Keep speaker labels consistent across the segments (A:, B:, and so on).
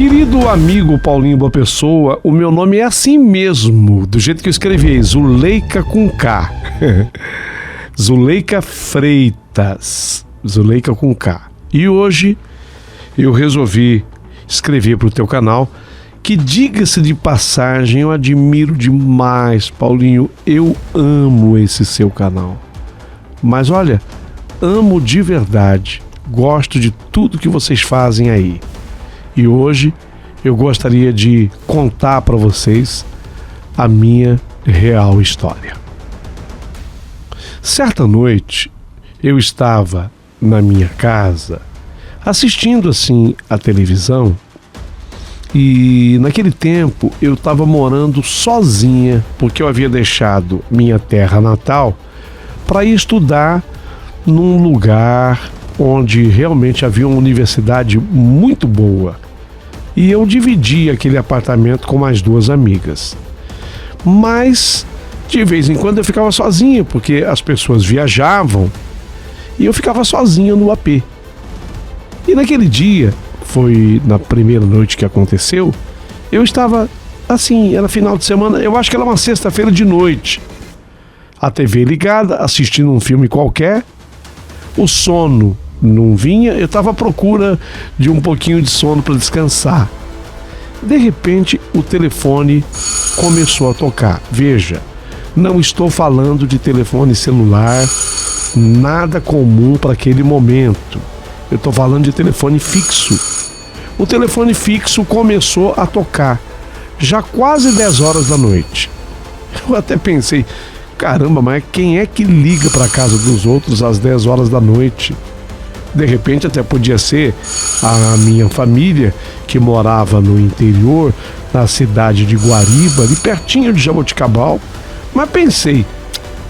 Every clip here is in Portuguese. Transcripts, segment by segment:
A: Querido amigo Paulinho Boa Pessoa, o meu nome é assim mesmo, do jeito que eu escrevi, Zuleika com K. Zuleika Freitas, Zuleika com K. E hoje eu resolvi escrever para o teu canal que, diga-se de passagem, eu admiro demais, Paulinho, eu amo esse seu canal. Mas olha, amo de verdade, gosto de tudo que vocês fazem aí. E hoje eu gostaria de contar para vocês a minha real história. Certa noite eu estava na minha casa assistindo assim a televisão e naquele tempo eu estava morando sozinha porque eu havia deixado minha terra natal para ir estudar num lugar onde realmente havia uma universidade muito boa. E eu dividi aquele apartamento com mais duas amigas. Mas, de vez em quando, eu ficava sozinha, porque as pessoas viajavam e eu ficava sozinha no AP. E naquele dia, foi na primeira noite que aconteceu, eu estava assim, era final de semana, eu acho que era uma sexta-feira de noite. A TV ligada, assistindo um filme qualquer, o sono não vinha, eu estava à procura de um pouquinho de sono para descansar. De repente, o telefone começou a tocar. Veja, não estou falando de telefone celular, nada comum para aquele momento. Eu estou falando de telefone fixo. O telefone fixo começou a tocar, já quase 10 horas da noite. Eu até pensei, caramba, mas quem é que liga para a casa dos outros às 10 horas da noite? De repente até podia ser a minha família, que morava no interior, na cidade de Guariba, ali pertinho de Jaboticabal. Mas pensei,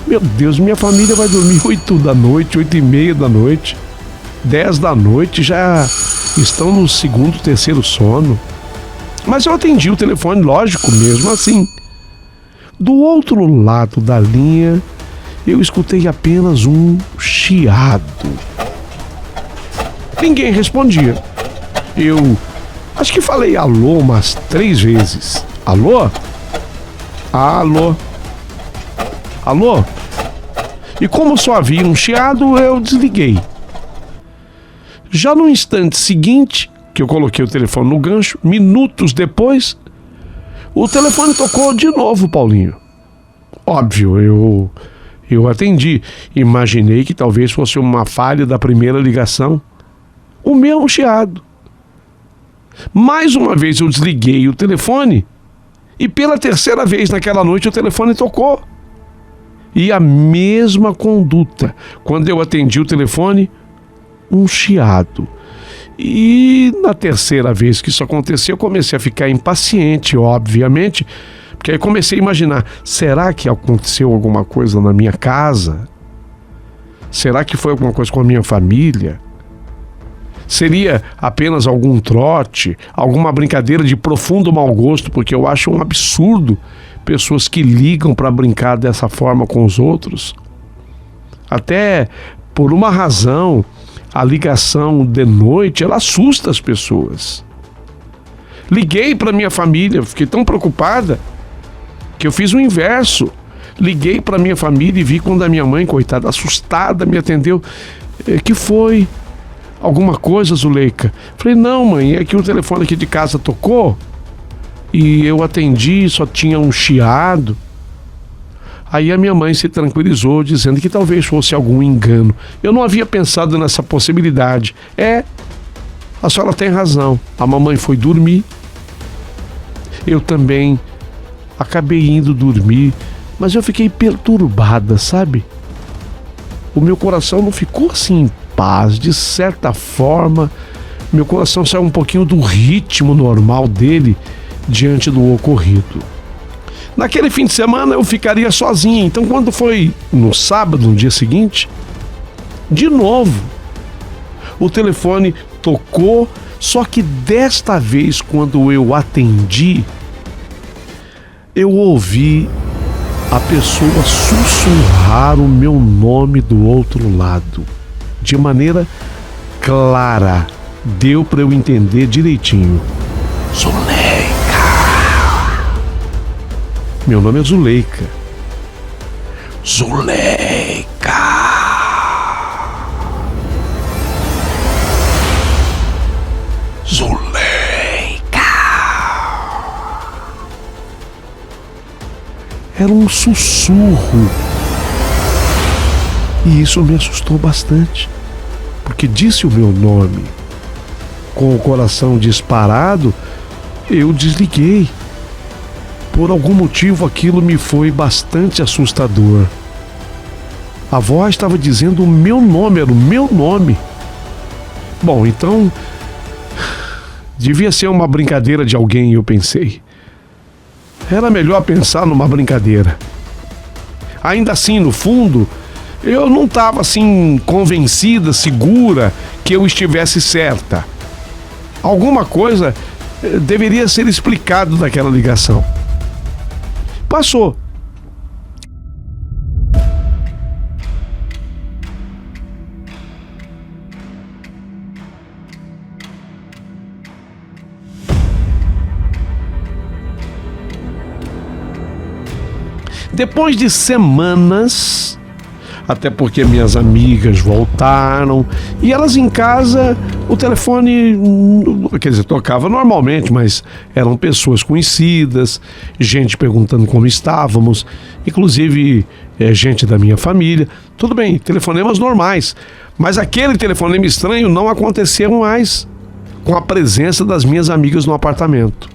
A: meu Deus, minha família vai dormir 8 da noite, 8:30 da noite, 10 da noite, já estão no segundo, terceiro sono. Mas eu atendi o telefone, lógico, mesmo assim. Do outro lado da linha, eu escutei apenas um chiado. Ninguém respondia. Eu acho que falei alô umas 3 vezes. Alô? Alô? Alô? E como só havia um chiado, eu desliguei. Já no instante seguinte, que eu coloquei o telefone no gancho, minutos depois, o telefone tocou de novo, Paulinho. Óbvio, eu atendi. Imaginei que talvez fosse uma falha da primeira ligação. O mesmo chiado. Mais uma vez eu desliguei o telefone e pela terceira vez naquela noite o telefone tocou. E a mesma conduta. Quando eu atendi o telefone, um chiado. E na terceira vez que isso aconteceu, eu comecei a ficar impaciente, obviamente, porque aí comecei a imaginar, será que aconteceu alguma coisa na minha casa? Será que foi alguma coisa com a minha família? Seria apenas algum trote, alguma brincadeira de profundo mau gosto, porque eu acho um absurdo pessoas que ligam para brincar dessa forma com os outros. Até por uma razão, a ligação de noite, ela assusta as pessoas. Liguei para minha família, fiquei tão preocupada que eu fiz o inverso. Liguei para minha família e vi quando a minha mãe, coitada, assustada, me atendeu. Que foi? Alguma coisa, Zuleika? Falei, não, mãe, é que o telefone aqui de casa tocou e eu atendi, só tinha um chiado. Aí a minha mãe se tranquilizou, dizendo que talvez fosse algum engano. Eu não havia pensado nessa possibilidade. A senhora tem razão. A mamãe foi dormir. Eu também acabei indo dormir, mas eu fiquei perturbada, sabe? O meu coração não ficou assim em paz. De certa forma, meu coração saiu um pouquinho do ritmo normal dele diante do ocorrido. Naquele fim de semana eu ficaria sozinha, então quando foi no sábado, no dia seguinte, de novo, o telefone tocou, só que desta vez, quando eu atendi, eu ouvi a pessoa sussurrar o meu nome do outro lado, de maneira clara, deu para eu entender direitinho. Zuleika. Meu nome é Zuleika. Zuleika. Zuleika. Era um sussurro. E isso me assustou bastante, porque disse o meu nome. Com o coração disparado, eu desliguei. Por algum motivo aquilo me foi bastante assustador. A voz estava dizendo o meu nome, era o meu nome. Bom, então devia ser uma brincadeira de alguém, eu pensei. Era melhor pensar numa brincadeira. Ainda assim, no fundo, eu não estava assim convencida, segura que eu estivesse certa. Alguma coisa deveria ser explicado daquela ligação. Passou. Depois de semanas, até porque minhas amigas voltaram e elas em casa, o telefone, quer dizer, tocava normalmente, mas eram pessoas conhecidas, gente perguntando como estávamos, inclusive gente da minha família. Tudo bem, telefonemas normais, mas aquele telefonema estranho não aconteceu mais com a presença das minhas amigas no apartamento.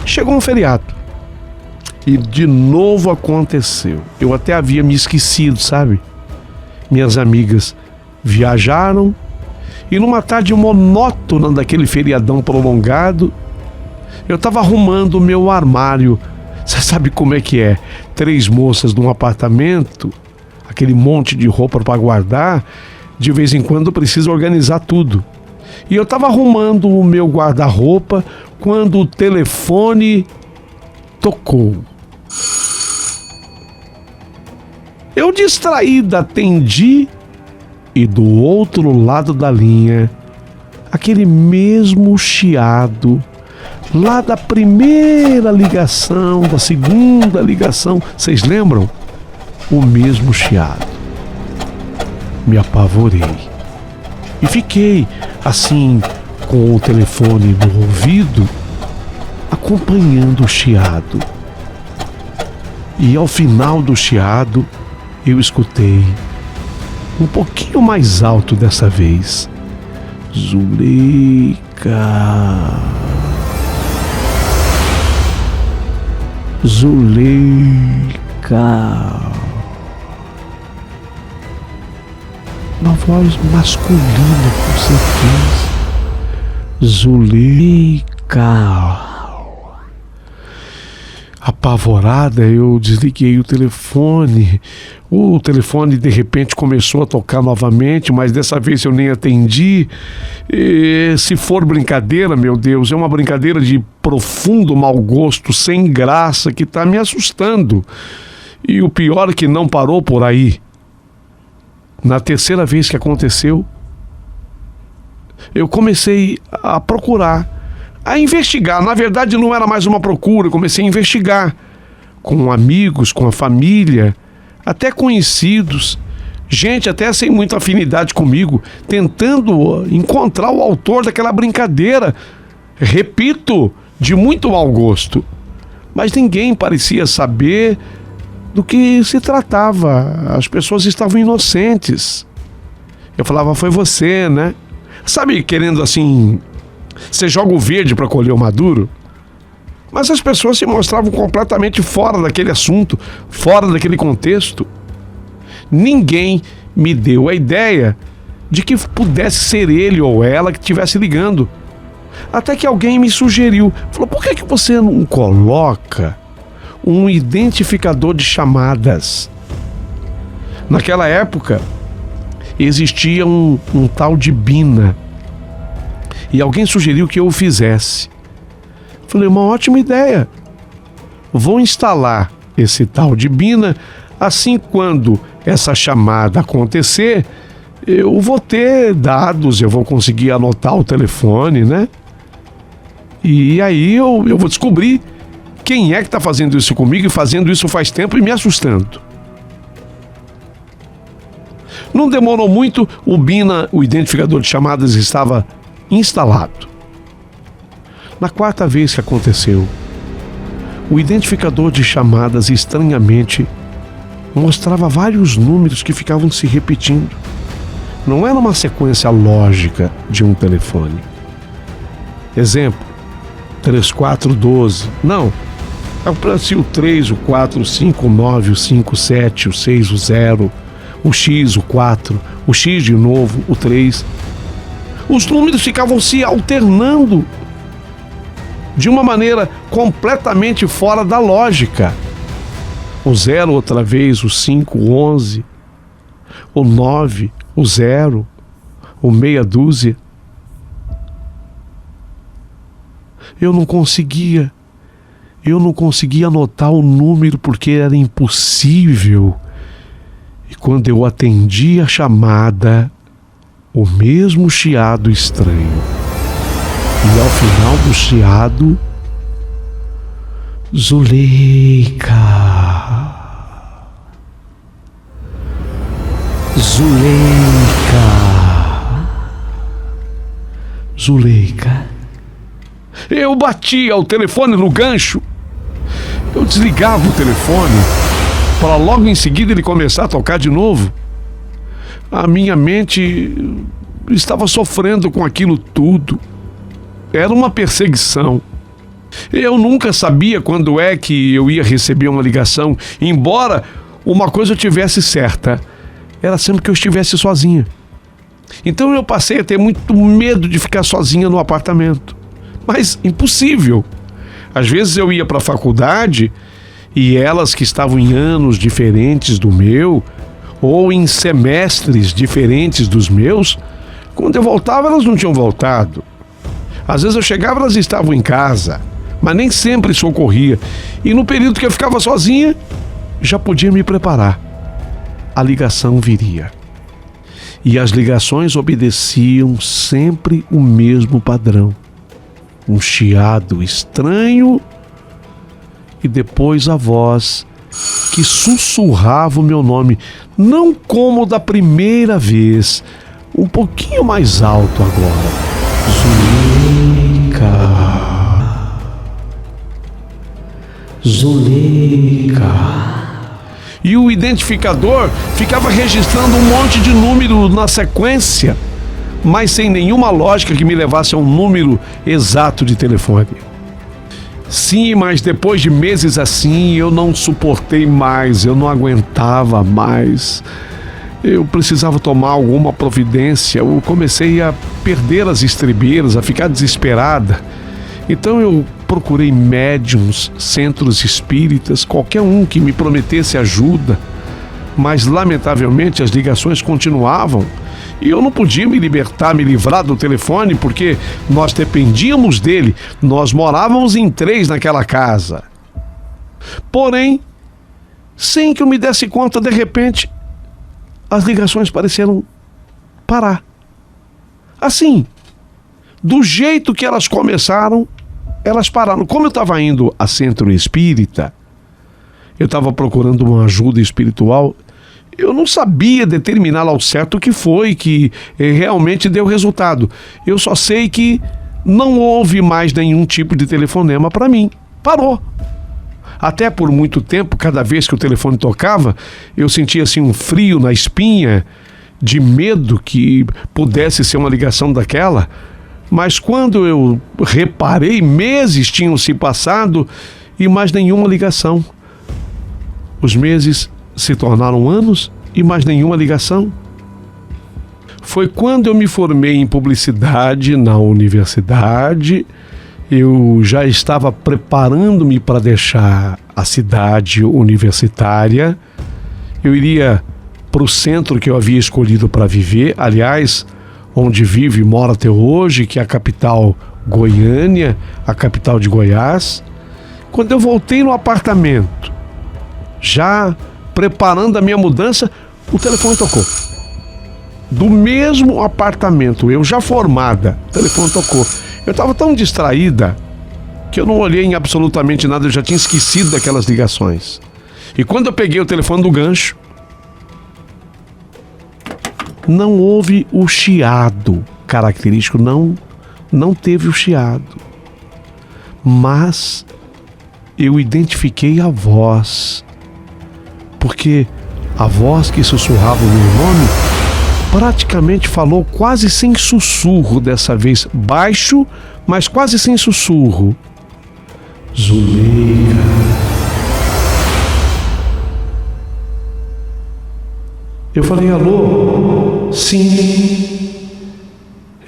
A: Chegou um feriado. E de novo aconteceu. Eu até havia me esquecido, sabe? Minhas amigas viajaram e numa tarde monótona daquele feriadão prolongado, eu estava arrumando o meu armário. Você sabe como é que é? 3 moças num apartamento, aquele monte de roupa para guardar, de vez em quando precisa organizar tudo. E eu estava arrumando o meu guarda-roupa quando o telefone tocou. Eu distraída atendi e do outro lado da linha, aquele mesmo chiado, lá da primeira ligação, da segunda ligação, vocês lembram? O mesmo chiado. Me apavorei e fiquei assim com o telefone no ouvido, acompanhando o chiado. E ao final do chiado, eu escutei, um pouquinho mais alto dessa vez: Zuleika. Zuleika. Uma voz masculina, com certeza. Zuleika. Apavorada, eu desliguei o telefone. O telefone de repente começou a tocar novamente, mas dessa vez eu nem atendi. Se for brincadeira, meu Deus, é uma brincadeira de profundo mau gosto, sem graça, que está me assustando. E o pior é que não parou por aí. Na terceira vez que aconteceu, eu comecei a procurar, a investigar. Na verdade, não era mais uma procura, eu comecei a investigar com amigos, com a família, até conhecidos, gente até sem muita afinidade comigo, tentando encontrar o autor daquela brincadeira, repito, de muito mau gosto. Mas ninguém parecia saber do que se tratava. As pessoas estavam inocentes. Eu falava: foi você, né? Sabe, querendo assim, você joga o verde para colher o maduro? Mas as pessoas se mostravam completamente fora daquele assunto, fora daquele contexto. Ninguém me deu a ideia de que pudesse ser ele ou ela que estivesse ligando. Até que alguém me sugeriu, falou: por que você não coloca um identificador de chamadas? Naquela época existia um tal de Bina, e alguém sugeriu que eu o fizesse. Falei: uma ótima ideia, vou instalar esse tal de Bina, assim quando essa chamada acontecer, eu vou ter dados, eu vou conseguir anotar o telefone, né? E aí eu vou descobrir quem é que está fazendo isso comigo e fazendo isso faz tempo e me assustando. Não demorou muito, o BINA, o identificador de chamadas, estava instalado. Na quarta vez que aconteceu, o identificador de chamadas estranhamente mostrava vários números que ficavam se repetindo. Não era uma sequência lógica de um telefone. Exemplo, 3412. Não. Aparecia o 3, o 4, o 5, o 9, o 5, o 7, o 6, o 0, o X, o 4, o X de novo, o 3. Os números ficavam se alternando de uma maneira completamente fora da lógica. O 0 outra vez, o 5, o 11, o 9, o 0, o meia dúzia. Eu não conseguia anotar o número porque era impossível. E quando eu atendi a chamada, o mesmo chiado estranho. E ao final do chiado, Zuleika. Eu batia o telefone no gancho. Eu desligava o telefone para logo em seguida ele começar a tocar de novo. A minha mente estava sofrendo com aquilo tudo. Era uma perseguição. Eu nunca sabia quando é que eu ia receber uma ligação, embora uma coisa eu tivesse certa, era sempre que eu estivesse sozinha. Então eu passei a ter muito medo de ficar sozinha no apartamento. Mas impossível. Às vezes eu ia para a faculdade e elas que estavam em anos diferentes do meu, ou em semestres diferentes dos meus, quando eu voltava elas não tinham voltado. Às vezes eu chegava e elas estavam em casa, mas nem sempre isso ocorria. E no período que eu ficava sozinha, já podia me preparar. A ligação viria. E as ligações obedeciam sempre o mesmo padrão. Um chiado estranho e depois a voz que sussurrava o meu nome, não como da primeira vez, um pouquinho mais alto agora. Zuleika. E o identificador ficava registrando um monte de número na sequência, mas sem nenhuma lógica que me levasse a um número exato de telefone. Sim, mas depois de meses assim, eu não suportei mais, eu não aguentava mais. Eu precisava tomar alguma providência, eu comecei a perder as estribeiras, a ficar desesperada. Então eu procurei médiums, centros espíritas, qualquer um que me prometesse ajuda, mas lamentavelmente as ligações continuavam e eu não podia me livrar do telefone porque nós dependíamos dele, nós morávamos em 3 naquela casa. Porém, sem que eu me desse conta, de repente, as ligações pareceram parar. Assim, do jeito que elas começaram, elas pararam. Como eu estava indo a centro espírita, eu estava procurando uma ajuda espiritual, eu não sabia determinar ao certo o que foi que realmente deu resultado. Eu só sei que não houve mais nenhum tipo de telefonema para mim. Parou. Até por muito tempo, cada vez que o telefone tocava, eu sentia assim um frio na espinha, de medo que pudesse ser uma ligação daquela. Mas quando eu reparei, meses tinham se passado e mais nenhuma ligação. Os meses se tornaram anos e mais nenhuma ligação. Foi quando eu me formei em publicidade na universidade. Eu já estava preparando-me para deixar a cidade universitária. Eu iria para o centro que eu havia escolhido para viver, aliás, onde vive e mora até hoje, que é a capital Goiânia, a capital de Goiás. Quando eu voltei no apartamento, já preparando a minha mudança, o telefone tocou. do mesmo apartamento, eu já formada. O telefone tocou. Eu estava tão distraída que eu não olhei em absolutamente nada, eu já tinha esquecido daquelas ligações. E quando eu peguei o telefone do gancho, não houve o chiado característico, não teve o chiado. Mas eu identifiquei a voz, porque a voz que sussurrava o meu nome praticamente falou quase sem sussurro dessa vez, baixo, mas quase sem sussurro. Zuleika. Eu falei, alô? Sim.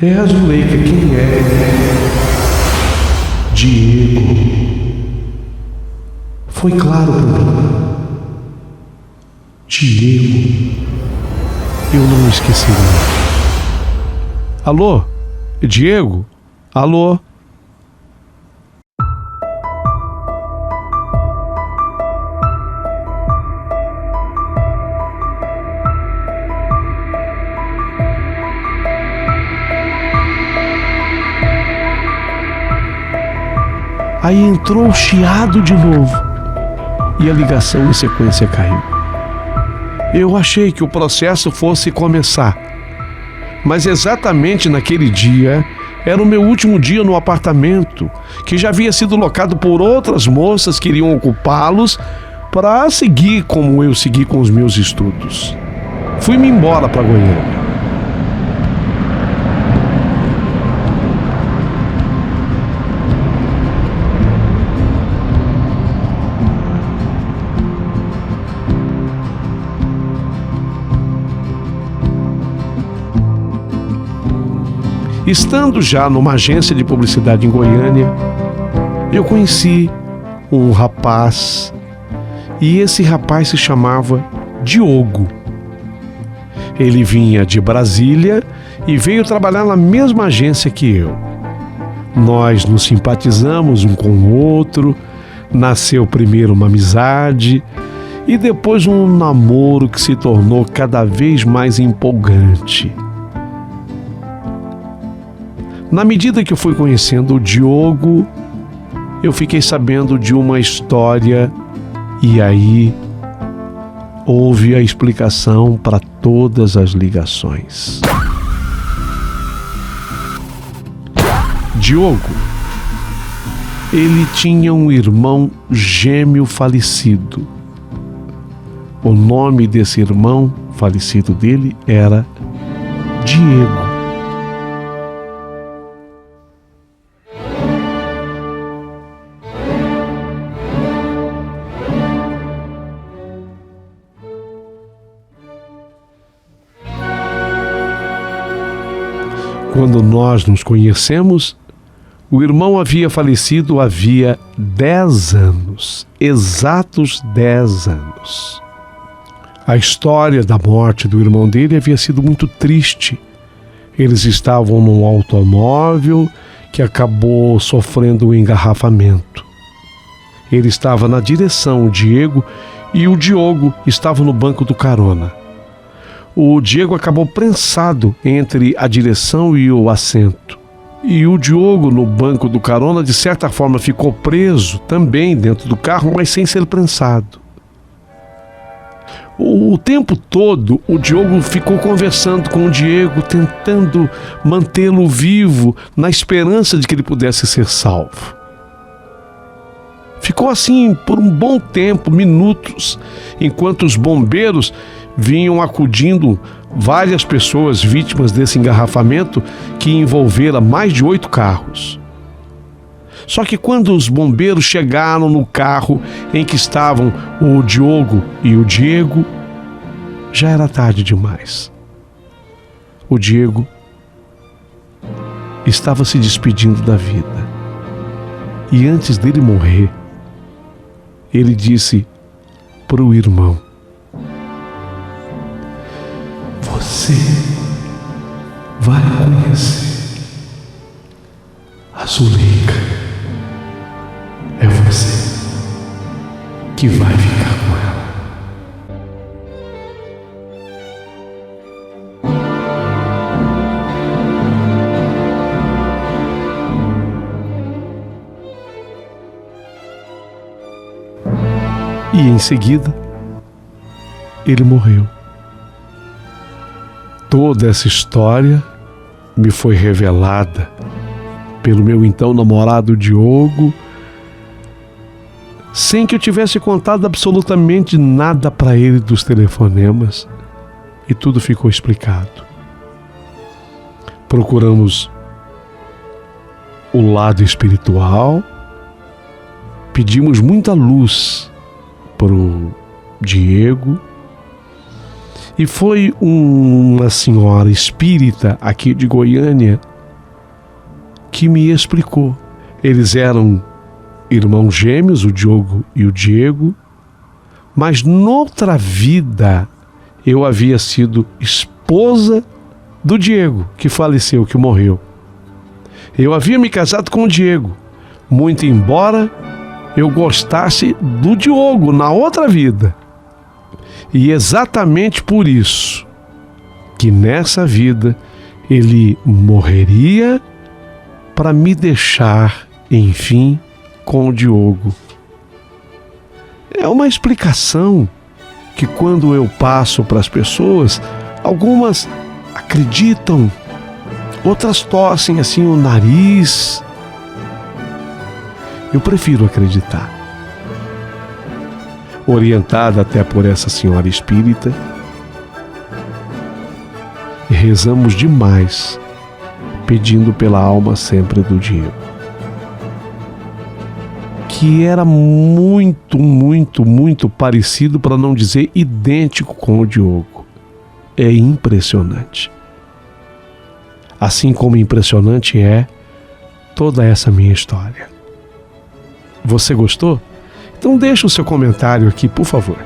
A: É a Zuleika, quem é? Diego. Foi claro para mim. Diego. Eu não esqueci. Alô? Diego? Alô? Aí entrou o chiado de novo e a ligação em sequência caiu. Eu achei que o processo fosse começar, mas exatamente naquele dia era o meu último dia no apartamento, que já havia sido locado por outras moças que iriam ocupá-los para seguir como eu segui com os meus estudos. Fui-me embora para Goiânia. Estando já numa agência de publicidade em Goiânia, eu conheci um rapaz, e esse rapaz se chamava Diogo. Ele vinha de Brasília e veio trabalhar na mesma agência que eu. Nós nos simpatizamos um com o outro, nasceu primeiro uma amizade e depois um namoro que se tornou cada vez mais empolgante. Na medida que eu fui conhecendo o Diogo, eu fiquei sabendo de uma história e aí houve a explicação para todas as ligações. Diogo, ele tinha um irmão gêmeo falecido. O nome desse irmão falecido dele era Diego. Quando nós nos conhecemos, o irmão havia falecido havia 10 anos, exatos 10 anos. A história da morte do irmão dele havia sido muito triste. Eles estavam num automóvel que acabou sofrendo um engarrafamento. Ele estava na direção, o Diego, e o Diogo estava no banco do carona. O Diego acabou prensado entre a direção e o assento. E o Diogo, no banco do carona, de certa forma ficou preso também dentro do carro, mas sem ser prensado. O tempo todo, o Diogo ficou conversando com o Diego, tentando mantê-lo vivo, na esperança de que ele pudesse ser salvo. Ficou assim por um bom tempo, minutos, enquanto os bombeiros vinham acudindo várias pessoas vítimas desse engarrafamento que envolvera mais de 8 carros. Só que quando os bombeiros chegaram no carro em que estavam o Diogo e o Diego, já era tarde demais. O Diego estava se despedindo da vida. E antes dele morrer, ele disse para o irmão: "Você vai conhecer a Zuleika. É você que vai ficar com ela." E em seguida, ele morreu. Toda essa história me foi revelada pelo meu então namorado Diogo, sem que eu tivesse contado absolutamente nada para ele dos telefonemas, e tudo ficou explicado. Procuramos o lado espiritual, pedimos muita luz para o Diego, e foi uma senhora espírita aqui de Goiânia que me explicou. Eles eram irmãos gêmeos, o Diogo e o Diego, mas noutra vida eu havia sido esposa do Diego, que faleceu, que morreu. Eu havia me casado com o Diego, muito embora eu gostasse do Diogo na outra vida. E exatamente por isso que nessa vida ele morreria para me deixar, enfim, com o Diogo. É uma explicação que quando eu passo para as pessoas, algumas acreditam, outras torcem assim o nariz. Eu prefiro acreditar. Orientada até por essa senhora espírita, rezamos demais, pedindo pela alma sempre do Diego, que era muito, muito, muito parecido, para não dizer idêntico com o Diogo. É impressionante. Assim como impressionante é toda essa minha história. Você gostou? Então deixa o seu comentário aqui, por favor.